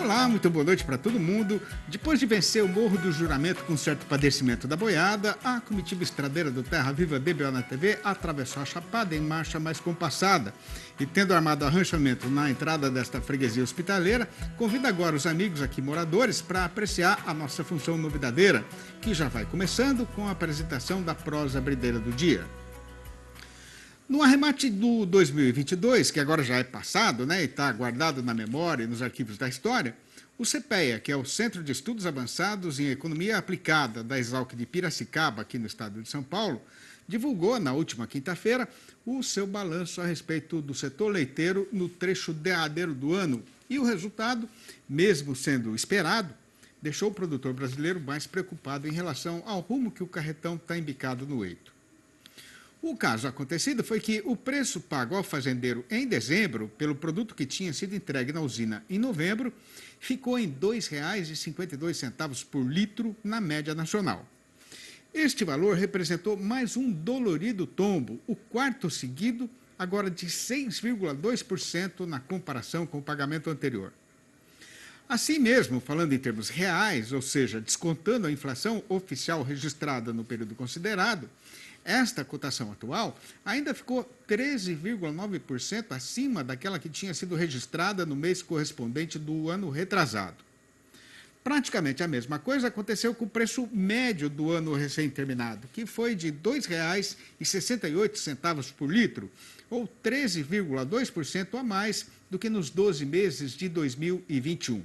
Olá, muito boa noite para todo mundo. Depois de vencer o Morro do Juramento com certo padecimento da boiada, a comitiva estradeira do Terra Viva DBO na TV atravessou a Chapada em marcha mais compassada. E tendo armado arranchamento na entrada desta freguesia hospitaleira, convido agora os amigos aqui moradores para apreciar a nossa função novidadeira, que já vai começando com a apresentação da prosa brideira do dia. No arremate do 2022, que agora já é passado, e está guardado na memória e nos arquivos da história, o CPEA, que é o Centro de Estudos Avançados em Economia Aplicada da Exalc de Piracicaba, aqui no estado de São Paulo, divulgou na última quinta-feira o seu balanço a respeito do setor leiteiro no trecho derradeiro do ano. E o resultado, mesmo sendo esperado, deixou o produtor brasileiro mais preocupado em relação ao rumo que o carretão está embicado no eito. O caso acontecido foi que o preço pago ao fazendeiro em dezembro, pelo produto que tinha sido entregue na usina em novembro, ficou em R$ 2,52 por litro na média nacional. Este valor representou mais um dolorido tombo, o quarto seguido, agora de 6,2% na comparação com o pagamento anterior. Assim mesmo, falando em termos reais, ou seja, descontando a inflação oficial registrada no período considerado, esta cotação atual ainda ficou 13,9% acima daquela que tinha sido registrada no mês correspondente do ano retrasado. Praticamente a mesma coisa aconteceu com o preço médio do ano recém-terminado, que foi de R$ 2,68 por litro, ou 13,2% a mais do que nos 12 meses de 2021.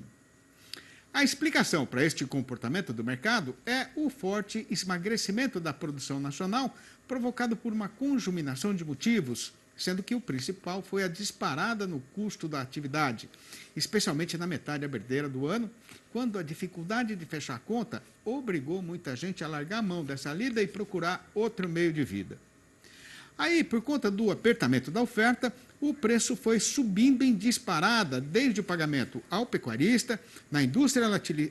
A explicação para este comportamento do mercado é o forte emagrecimento da produção nacional, provocado por uma conjuminação de motivos, sendo que o principal foi a disparada no custo da atividade, especialmente na metade aberdeira do ano, quando a dificuldade de fechar a conta obrigou muita gente a largar a mão dessa lida e procurar outro meio de vida. Aí, por conta do apertamento da oferta, o preço foi subindo em disparada desde o pagamento ao pecuarista, na indústria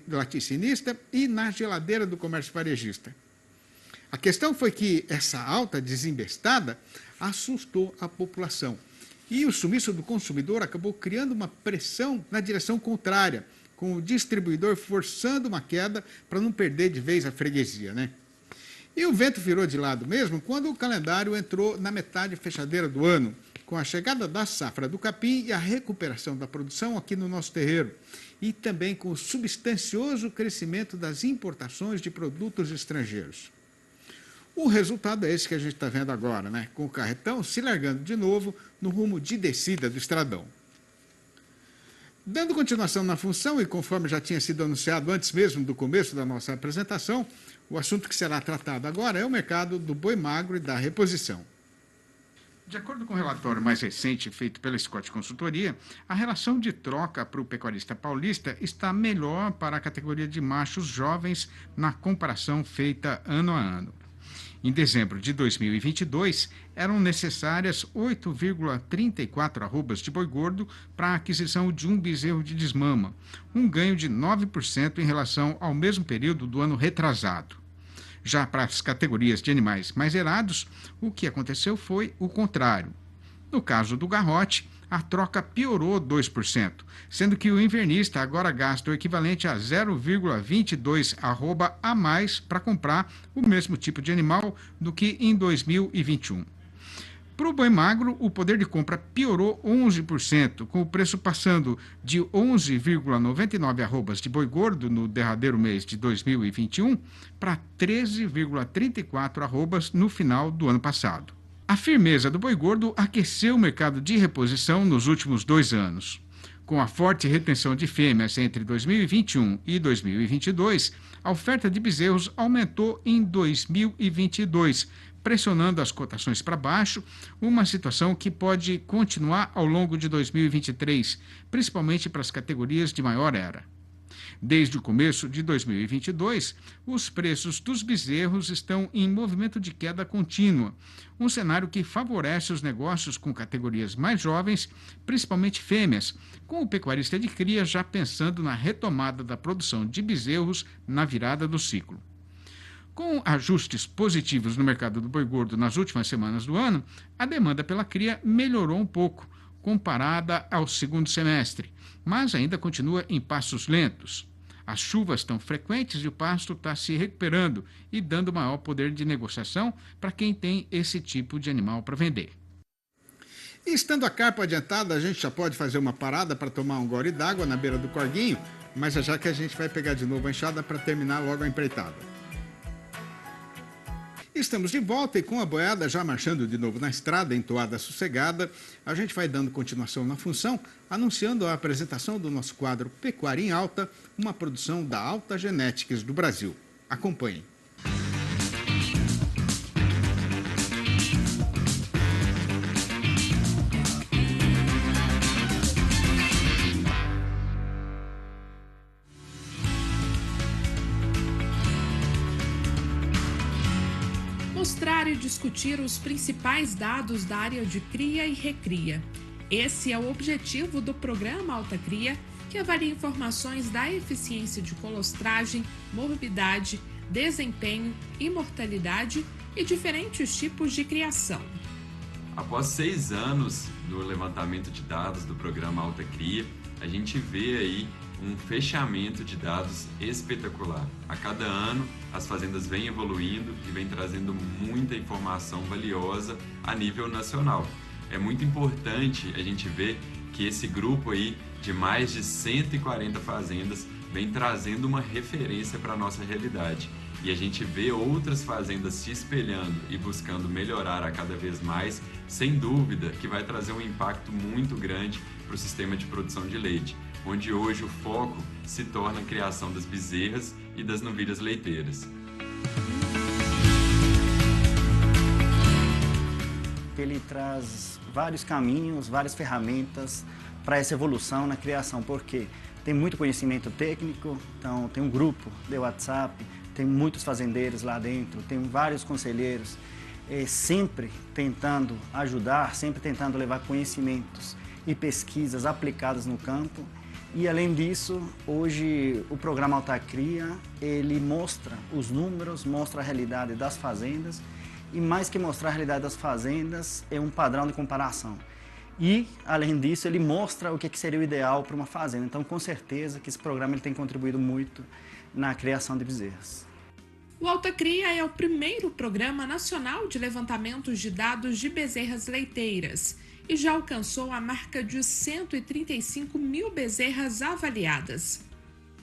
laticinista e na geladeira do comércio varejista. A questão foi que essa alta desembestada assustou a população e o sumiço do consumidor acabou criando uma pressão na direção contrária, com o distribuidor forçando uma queda para não perder de vez a freguesia, E o vento virou de lado mesmo quando o calendário entrou na metade fechadeira do ano, com a chegada da safra do capim e a recuperação da produção aqui no nosso terreiro, e também com o substancioso crescimento das importações de produtos estrangeiros. O resultado é esse que a gente está vendo agora, com o carretão se largando de novo no rumo de descida do estradão. Dando continuação na função, e conforme já tinha sido anunciado antes mesmo do começo da nossa apresentação, o assunto que será tratado agora é o mercado do boi magro e da reposição. De acordo com o relatório mais recente feito pela Scott Consultoria, a relação de troca para o pecuarista paulista está melhor para a categoria de machos jovens na comparação feita ano a ano. Em dezembro de 2022, eram necessárias 8,34 arrobas de boi gordo para a aquisição de um bezerro de desmama, um ganho de 9% em relação ao mesmo período do ano retrasado. Já para as categorias de animais mais erados, o que aconteceu foi o contrário. No caso do garrote, a troca piorou 2%, sendo que o invernista agora gasta o equivalente a 0,22 arroba a mais para comprar o mesmo tipo de animal do que em 2021. Para o boi magro, o poder de compra piorou 11%, com o preço passando de 11,99 arrobas de boi gordo no derradeiro mês de 2021 para 13,34 arrobas no final do ano passado. A firmeza do boi gordo aqueceu o mercado de reposição nos últimos 2 anos. Com a forte retenção de fêmeas entre 2021 e 2022, a oferta de bezerros aumentou em 2022, pressionando as cotações para baixo, uma situação que pode continuar ao longo de 2023, principalmente para as categorias de maior era. Desde o começo de 2022, os preços dos bezerros estão em movimento de queda contínua, um cenário que favorece os negócios com categorias mais jovens, principalmente fêmeas, com o pecuarista de cria já pensando na retomada da produção de bezerros na virada do ciclo. Com ajustes positivos no mercado do boi gordo nas últimas semanas do ano, a demanda pela cria melhorou um pouco, comparada ao segundo semestre, mas ainda continua em passos lentos. As chuvas estão frequentes e o pasto está se recuperando e dando maior poder de negociação para quem tem esse tipo de animal para vender. E estando a carpa adiantada, a gente já pode fazer uma parada para tomar um gole d'água na beira do corguinho, mas já que a gente vai pegar de novo a enxada para terminar logo a empreitada. Estamos de volta e com a boiada já marchando de novo na estrada, em toada sossegada, a gente vai dando continuação na função, anunciando a apresentação do nosso quadro Pecuária em Alta, uma produção da Alta Genetics do Brasil. Acompanhem. Mostrar e discutir os principais dados da área de cria e recria. Esse é o objetivo do programa Alta Cria, que avalia informações da eficiência de colostragem, morbidade, desempenho, imortalidade e diferentes tipos de criação. Após 6 anos do levantamento de dados do programa Alta Cria, a gente vê aí um fechamento de dados espetacular. A cada ano, as fazendas vêm evoluindo e vêm trazendo muita informação valiosa a nível nacional. É muito importante a gente ver que esse grupo aí de mais de 140 fazendas vem trazendo uma referência para a nossa realidade. E a gente vê outras fazendas se espelhando e buscando melhorar a cada vez mais, sem dúvida que vai trazer um impacto muito grande para o sistema de produção de leite, onde hoje o foco se torna a criação das bezerras e das novilhas leiteiras. Ele traz vários caminhos, várias ferramentas para essa evolução na criação, porque tem muito conhecimento técnico, então tem um grupo de WhatsApp, tem muitos fazendeiros lá dentro, tem vários conselheiros, sempre tentando ajudar, sempre tentando levar conhecimentos e pesquisas aplicadas no campo. E além disso, hoje o programa Alta Cria, ele mostra os números, mostra a realidade das fazendas e mais que mostrar a realidade das fazendas, é um padrão de comparação. E, além disso, ele mostra o que seria o ideal para uma fazenda. Então, com certeza que esse programa ele tem contribuído muito na criação de bezerras. O Alta Cria é o primeiro programa nacional de levantamentos de dados de bezerras leiteiras e já alcançou a marca de 135 mil bezerras avaliadas.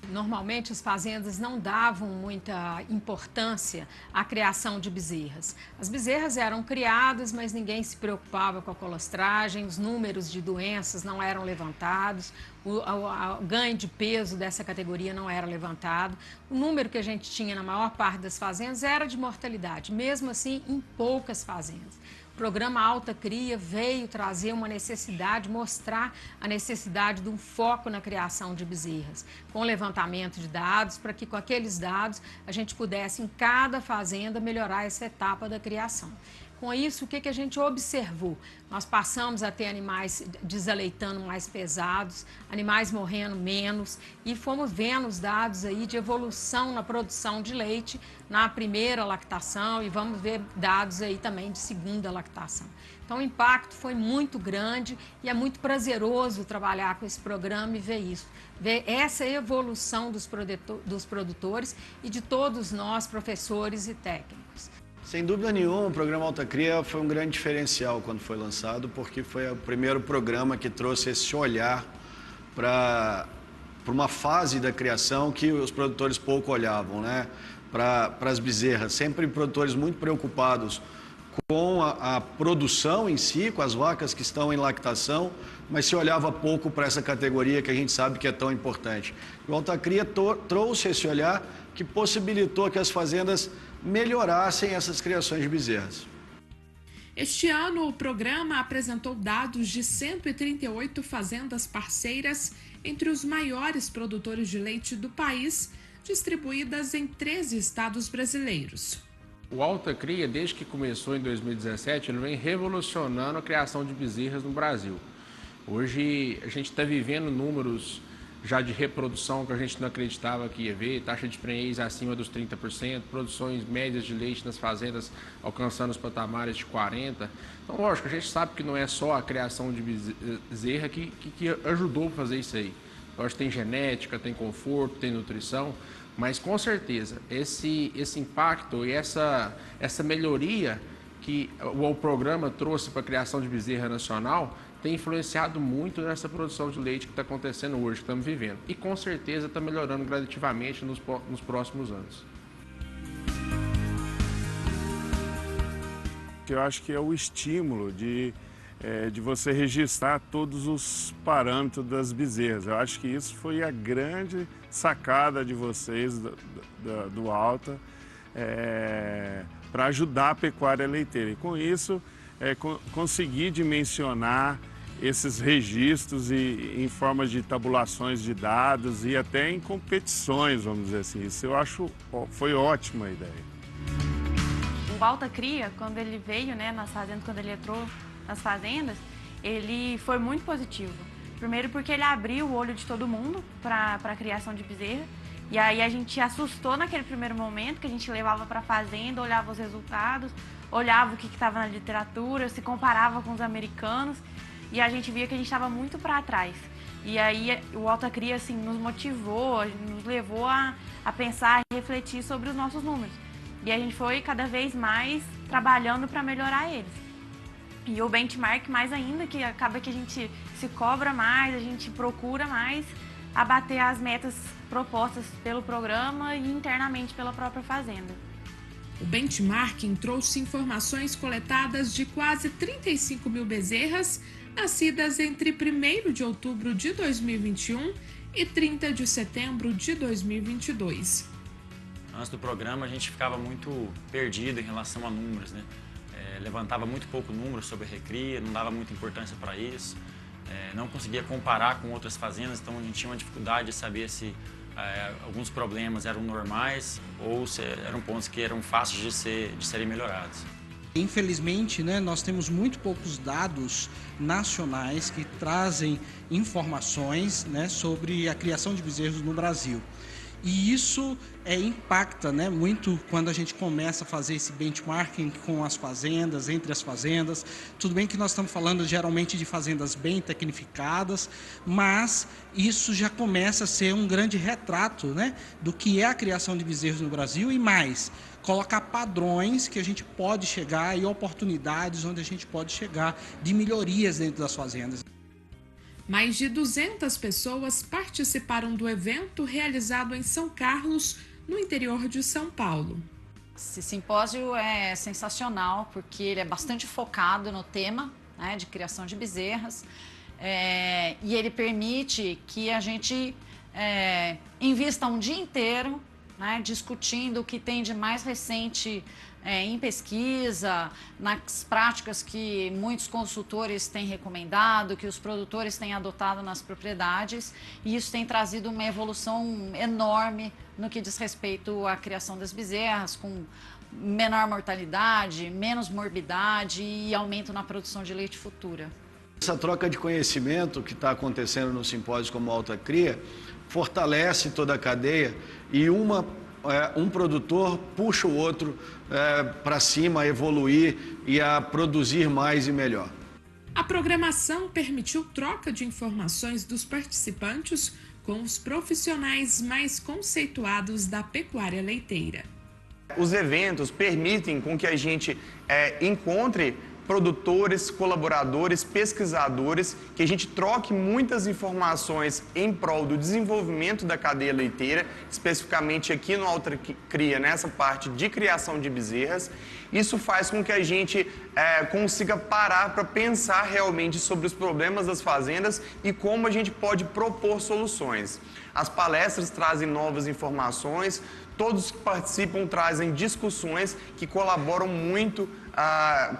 Normalmente as fazendas não davam muita importância à criação de bezerras. As bezerras eram criadas, mas ninguém se preocupava com a colostragem, os números de doenças não eram levantados, o ganho de peso dessa categoria não era levantado. O número que a gente tinha na maior parte das fazendas era de mortalidade, mesmo assim em poucas fazendas. O programa Alta Cria veio trazer uma necessidade, mostrar a necessidade de um foco na criação de bezerras, com levantamento de dados, para que com aqueles dados a gente pudesse, em cada fazenda, melhorar essa etapa da criação. Com isso, o que a gente observou? Nós passamos a ter animais desaleitando mais pesados, animais morrendo menos e fomos vendo os dados aí de evolução na produção de leite na primeira lactação e vamos ver dados aí também de segunda lactação. Então o impacto foi muito grande e é muito prazeroso trabalhar com esse programa e ver isso, ver essa evolução dos produtores e de todos nós, professores e técnicos. Sem dúvida nenhuma, o programa Alta Cria foi um grande diferencial quando foi lançado, porque foi o primeiro programa que trouxe esse olhar para uma fase da criação que os produtores pouco olhavam, né? Para as bezerras, sempre produtores muito preocupados com a produção em si, com as vacas que estão em lactação, mas se olhava pouco para essa categoria que a gente sabe que é tão importante. O Alta Cria trouxe esse olhar que possibilitou que as fazendas melhorassem essas criações de bezerras. Este ano, o programa apresentou dados de 138 fazendas parceiras entre os maiores produtores de leite do país, distribuídas em 13 estados brasileiros. O Alta Cria, desde que começou em 2017, ele vem revolucionando a criação de bezerras no Brasil. Hoje, a gente está vivendo números já de reprodução que a gente não acreditava que ia ver, taxa de prenhez acima dos 30%, produções médias de leite nas fazendas alcançando os patamares de 40%. Então, lógico, a gente sabe que não é só a criação de bezerra que ajudou a fazer isso aí. Lógico, tem genética, tem conforto, tem nutrição, mas com certeza esse impacto e essa melhoria que o programa trouxe para a criação de bezerra nacional tem influenciado muito nessa produção de leite que está acontecendo hoje, que estamos vivendo. E com certeza está melhorando gradativamente nos próximos anos. Eu acho que é o estímulo de você registrar todos os parâmetros das bezerras. Eu acho que isso foi a grande sacada de vocês do Alta para ajudar a pecuária leiteira. E com isso, conseguir dimensionar esses registros em formas de tabulações de dados e até em competições, vamos dizer assim. Isso eu acho foi ótima a ideia. O Alta Cria, quando ele veio, né, nas fazendas, quando ele entrou nas fazendas, ele foi muito positivo. Primeiro porque ele abriu o olho de todo mundo para a criação de bezerra. E aí a gente assustou naquele primeiro momento, que a gente levava para a fazenda, olhava os resultados, olhava o que estava na literatura, se comparava com os americanos, e a gente via que a gente estava muito para trás. E aí o Alta Cria assim, nos motivou, nos levou a pensar e refletir sobre os nossos números. E a gente foi cada vez mais trabalhando para melhorar eles. E o benchmark mais ainda, que acaba que a gente se cobra mais, a gente procura mais abater as metas propostas pelo programa e internamente pela própria fazenda. O benchmarking trouxe informações coletadas de quase 35 mil bezerras nascidas entre 1º de outubro de 2021 e 30 de setembro de 2022. Antes do programa a gente ficava muito perdido em relação a números, né? Levantava muito pouco número sobre a recria, não dava muita importância para isso, não conseguia comparar com outras fazendas, então a gente tinha uma dificuldade de saber se alguns problemas eram normais ou se eram pontos que eram fáceis de serem melhorados. Infelizmente, né, nós temos muito poucos dados nacionais que trazem informações, né, sobre a criação de bezerros no Brasil. E isso impacta, né, muito quando a gente começa a fazer esse benchmarking com as fazendas, entre as fazendas. Tudo bem que nós estamos falando geralmente de fazendas bem tecnificadas, mas isso já começa a ser um grande retrato, né, do que é a criação de bezerros no Brasil e mais, colocar padrões que a gente pode chegar e oportunidades onde a gente pode chegar de melhorias dentro das fazendas. Mais de 200 pessoas participaram do evento realizado em São Carlos, no interior de São Paulo. Esse simpósio é sensacional porque ele é bastante focado no tema, né, de criação de bezerras, e ele permite que a gente invista um dia inteiro, né, discutindo o que tem de mais recente em pesquisa, nas práticas que muitos consultores têm recomendado, que os produtores têm adotado nas propriedades, e isso tem trazido uma evolução enorme no que diz respeito à criação das bezerras, com menor mortalidade, menos morbidade e aumento na produção de leite futura. Essa troca de conhecimento que está acontecendo no simpósio como Alta Cria fortalece toda a cadeia e um produtor puxa o outro para cima, a evoluir e a produzir mais e melhor. A programação permitiu troca de informações dos participantes com os profissionais mais conceituados da pecuária leiteira. Os eventos permitem com que a gente encontre produtores, colaboradores, pesquisadores, que a gente troque muitas informações em prol do desenvolvimento da cadeia leiteira, especificamente aqui no Alta Cria, nessa parte de criação de bezerras. Isso faz com que a gente consiga parar para pensar realmente sobre os problemas das fazendas e como a gente pode propor soluções. As palestras trazem novas informações, todos que participam trazem discussões que colaboram muito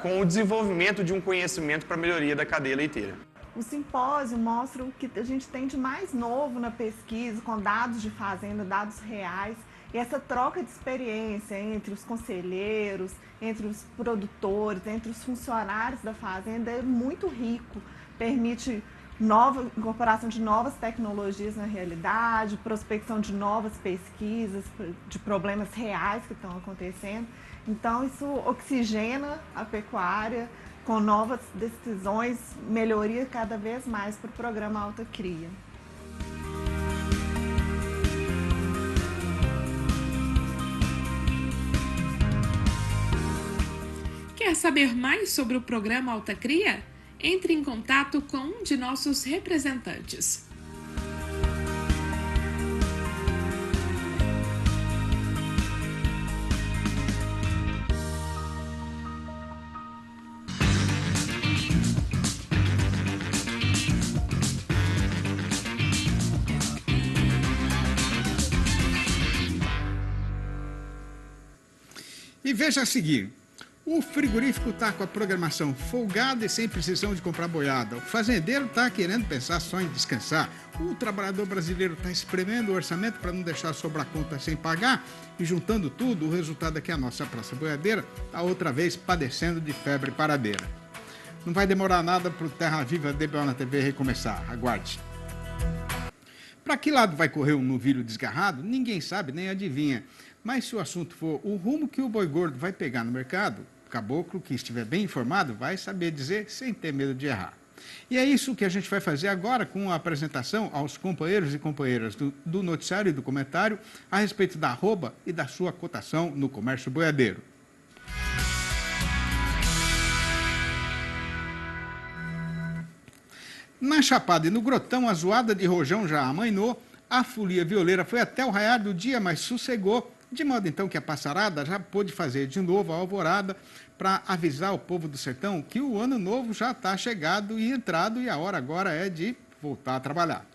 com o desenvolvimento de um conhecimento para a melhoria da cadeia leiteira. O simpósio mostra o que a gente tem de mais novo na pesquisa, com dados de fazenda, dados reais, e essa troca de experiência entre os conselheiros, entre os produtores, entre os funcionários da fazenda é muito rico, permite incorporação de novas tecnologias na realidade, prospecção de novas pesquisas, de problemas reais que estão acontecendo. Então, isso oxigena a pecuária com novas decisões, melhoria cada vez mais para o programa Alta Cria. Quer saber mais sobre o programa Alta Cria? Entre em contato com um de nossos representantes. E veja a seguir. O frigorífico está com a programação folgada e sem precisão de comprar boiada. O fazendeiro está querendo pensar só em descansar. O trabalhador brasileiro está espremendo o orçamento para não deixar sobrar conta sem pagar. E juntando tudo, o resultado é que a nossa praça boiadeira está outra vez padecendo de febre paradeira. Não vai demorar nada para o Terra Viva DBO na TV recomeçar. Aguarde. Para que lado vai correr um novilho desgarrado, ninguém sabe nem adivinha. Mas se o assunto for o rumo que o boi gordo vai pegar no mercado, o caboclo que estiver bem informado vai saber dizer sem ter medo de errar. E é isso que a gente vai fazer agora com a apresentação aos companheiros e companheiras do noticiário e do comentário a respeito da arroba e da sua cotação no comércio boiadeiro. Na Chapada e no Grotão, a zoada de rojão já amainou, a folia violeira foi até o raiar do dia, mas sossegou, de modo então que a passarada já pôde fazer de novo a alvorada para avisar o povo do sertão que o ano novo já está chegado e entrado e a hora agora é de voltar a trabalhar.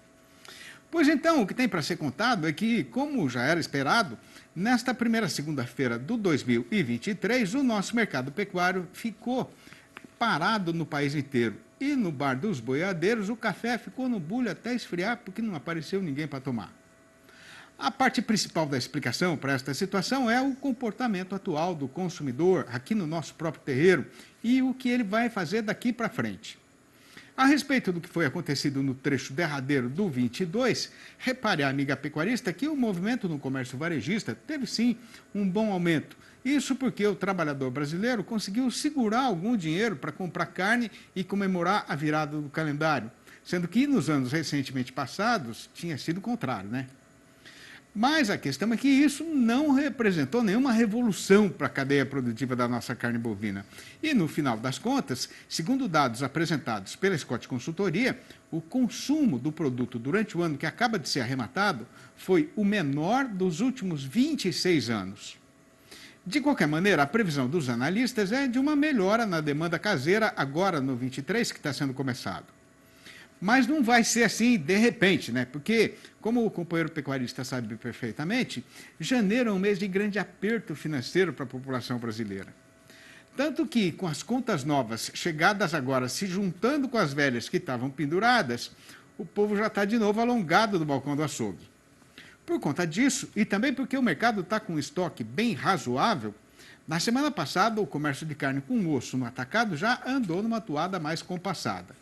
Pois então, o que tem para ser contado é que, como já era esperado, nesta primeira segunda-feira do 2023, o nosso mercado pecuário ficou parado no país inteiro. E no bar dos boiadeiros, o café ficou no bulho até esfriar, porque não apareceu ninguém para tomar. A parte principal da explicação para esta situação é o comportamento atual do consumidor aqui no nosso próprio terreiro e o que ele vai fazer daqui para frente. A respeito do que foi acontecido no trecho derradeiro do 22, repare, amiga pecuarista, que o movimento no comércio varejista teve sim um bom aumento. Isso porque o trabalhador brasileiro conseguiu segurar algum dinheiro para comprar carne e comemorar a virada do calendário, sendo que nos anos recentemente passados tinha sido o contrário, né? Mas a questão é que isso não representou nenhuma revolução para a cadeia produtiva da nossa carne bovina. E, no final das contas, segundo dados apresentados pela Scott Consultoria, o consumo do produto durante o ano que acaba de ser arrematado foi o menor dos últimos 26 anos. De qualquer maneira, a previsão dos analistas é de uma melhora na demanda caseira agora no 23, que está sendo começado. Mas não vai ser assim de repente, né? Porque, como o companheiro pecuarista sabe perfeitamente, janeiro é um mês de grande aperto financeiro para a população brasileira. Tanto que, com as contas novas chegadas agora se juntando com as velhas que estavam penduradas, o povo já está de novo alongado do balcão do açougue. Por conta disso, e também porque o mercado está com um estoque bem razoável, na semana passada o comércio de carne com osso no atacado já andou numa toada mais compassada.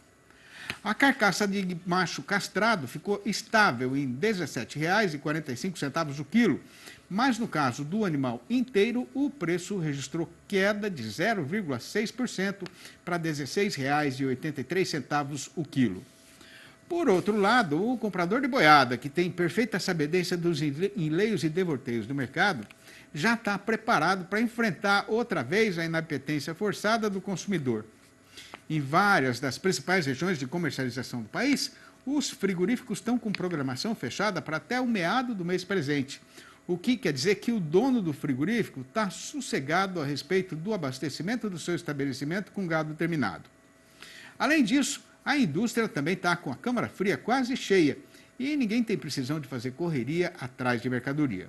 A carcaça de macho castrado ficou estável em R$ 17,45 o quilo, mas no caso do animal inteiro, o preço registrou queda de 0,6% para R$ 16,83 o quilo. Por outro lado, o comprador de boiada, que tem perfeita sabedência dos enleios e devorteios do mercado, já está preparado para enfrentar outra vez a inapetência forçada do consumidor. Em várias das principais regiões de comercialização do país, os frigoríficos estão com programação fechada para até o meado do mês presente, o que quer dizer que o dono do frigorífico está sossegado a respeito do abastecimento do seu estabelecimento com gado terminado. Além disso, a indústria também está com a câmara fria quase cheia e ninguém tem precisão de fazer correria atrás de mercadoria.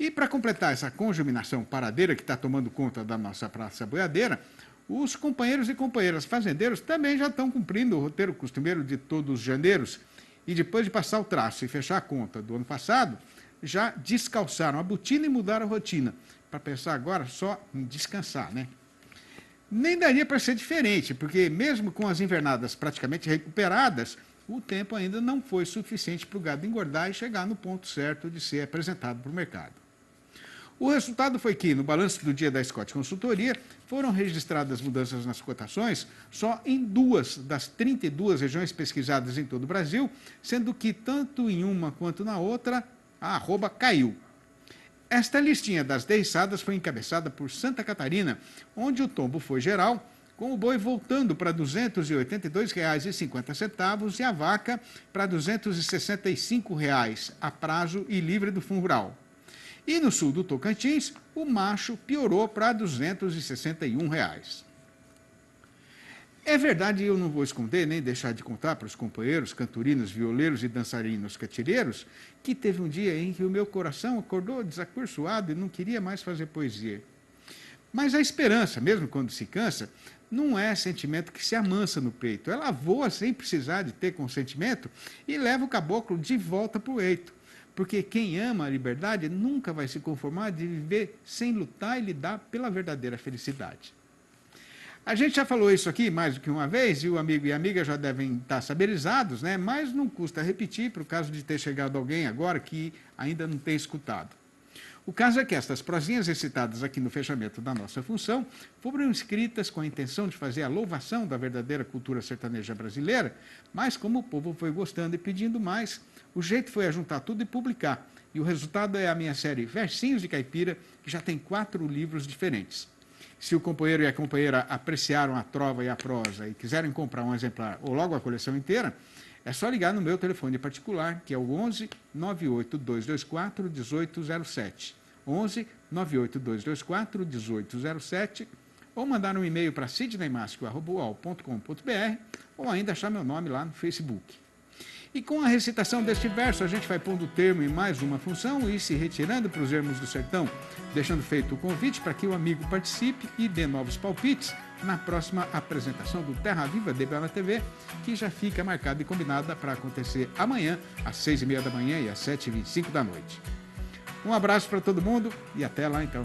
E para completar essa conjuminação paradeira que está tomando conta da nossa praça boiadeira, os companheiros e companheiras fazendeiros também já estão cumprindo o roteiro costumeiro de todos os janeiros e depois de passar o traço e fechar a conta do ano passado, já descalçaram a botina e mudaram a rotina, para pensar agora só em descansar, né? Nem daria para ser diferente, porque mesmo com as invernadas praticamente recuperadas, o tempo ainda não foi suficiente para o gado engordar e chegar no ponto certo de ser apresentado para o mercado. O resultado foi que, no balanço do dia da Scott Consultoria, foram registradas mudanças nas cotações só em 2 das 32 regiões pesquisadas em todo o Brasil, sendo que tanto em uma quanto na outra, a arroba caiu. Esta listinha das deiçadas foi encabeçada por Santa Catarina, onde o tombo foi geral, com o boi voltando para R$ 282,50 e a vaca para R$ 265 a prazo e livre do fundo rural. E no sul do Tocantins, o macho piorou para R$ 261. É verdade, eu não vou esconder nem deixar de contar para os companheiros, cantorinos, violeiros e dançarinos catireiros, que teve um dia em que o meu coração acordou desacursoado e não queria mais fazer poesia. Mas a esperança, mesmo quando se cansa, não é sentimento que se amansa no peito. Ela voa sem precisar de ter consentimento e leva o caboclo de volta para o eito. Porque quem ama a liberdade nunca vai se conformar de viver sem lutar e lidar pela verdadeira felicidade. A gente já falou isso aqui mais do que uma vez, e o amigo e a amiga já devem estar saberizados, né? Mas não custa repetir, para o caso de ter chegado alguém agora que ainda não tem escutado. O caso é que estas prosinhas recitadas aqui no fechamento da nossa função foram escritas com a intenção de fazer a louvação da verdadeira cultura sertaneja brasileira, mas como o povo foi gostando e pedindo mais, o jeito foi ajuntar tudo e publicar. E o resultado é a minha série Versinhos de Caipira, que já tem 4 livros diferentes. Se o companheiro e a companheira apreciaram a trova e a prosa e quiserem comprar um exemplar ou logo a coleção inteira, é só ligar no meu telefone particular, que é o 11 98224 1807. 11 98224 1807, ou mandar um e-mail para sidneymasco@uol.com.br, ou ainda achar meu nome lá no Facebook. E com a recitação deste verso, a gente vai pondo termo em mais uma função e se retirando para os ermos do sertão, deixando feito o convite para que o amigo participe e dê novos palpites na próxima apresentação do Terra Viva DBA na TV, que já fica marcada e combinada para acontecer amanhã, às 6h30 da manhã e às 7h25 da noite. Um abraço para todo mundo e até lá então.